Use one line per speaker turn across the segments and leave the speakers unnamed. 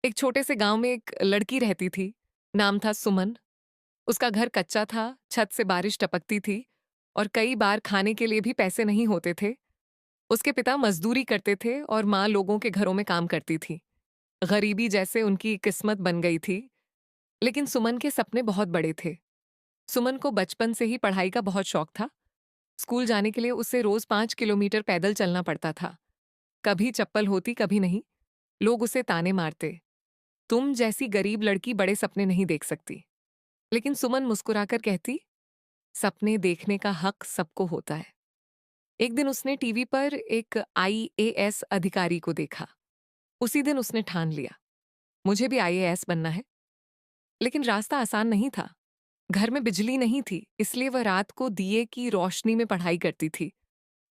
एक छोटे से गांव में एक लड़की रहती थी। नाम था सुमन। उसका घर कच्चा था, छत से बारिश टपकती थी और कई बार खाने के लिए भी पैसे नहीं होते थे। उसके पिता मजदूरी करते थे और माँ लोगों के घरों में काम करती थी। गरीबी जैसे उनकी किस्मत बन गई थी। लेकिन सुमन के सपने बहुत बड़े थे। सुमन को बचपन से ही पढ़ाई का बहुत शौक था। स्कूल जाने के लिए उसे रोज 5 किलोमीटर पैदल चलना पड़ता था। कभी चप्पल होती, कभी नहीं। लोग उसे ताने मारते, तुम जैसी गरीब लड़की बड़े सपने नहीं देख सकती। लेकिन सुमन मुस्कुराकर कहती, सपने देखने का हक सबको होता है। एक दिन उसने टीवी पर एक आईएएस अधिकारी को देखा। उसी दिन उसने ठान लिया, मुझे भी आईएएस बनना है। लेकिन रास्ता आसान नहीं था। घर में बिजली नहीं थी, इसलिए वह रात को दिए की रोशनी में पढ़ाई करती थी।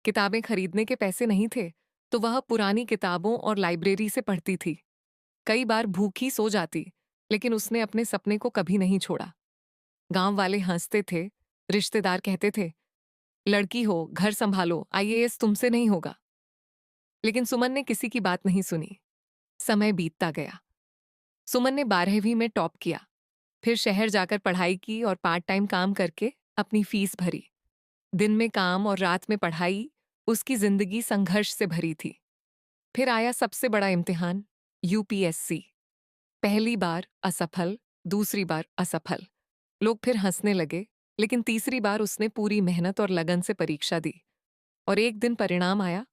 किताबें खरीदने के पैसे नहीं थे, तो वह पुरानी किताबों और लाइब्रेरी से पढ़ती थी। कई बार भूखी सो जाती, लेकिन उसने अपने सपने को कभी नहीं छोड़ा। गांव वाले हंसते थे, रिश्तेदार कहते थे, लड़की हो, घर संभालो, आईएएस तुमसे नहीं होगा। लेकिन सुमन ने किसी की बात नहीं सुनी। समय बीतता गया। सुमन ने 12वीं में टॉप किया, फिर शहर जाकर पढ़ाई की और पार्ट टाइम काम करके अपनी फीस भरी। दिन में काम और रात में पढ़ाई, उसकी जिंदगी संघर्ष से भरी थी। फिर आया सबसे बड़ा इम्तिहान, यूपीएससी। पहली बार असफल, दूसरी बार असफल। लोग फिर हंसने लगे, लेकिन तीसरी बार उसने पूरी मेहनत और लगन से परीक्षा दी। और एक दिन परिणाम आया।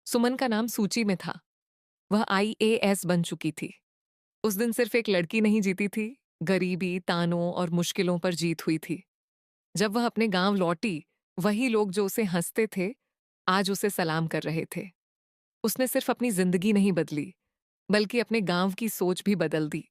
सुमन का नाम सूची में था। वह आईएएस बन चुकी थी। उस दिन सिर्फ एक लड़की नहीं जीती थी, गरीबी, तानों और मुश्किलों पर जीत हुई थी। जब वह अपने गांव लौटी, वही लोग जो उसे हंसते थे, आज उसे सलाम कर रहे थे। उसने सिर्फ अपनी जिंदगी नहीं बदली, बल्कि अपने गांव की सोच भी बदल दी।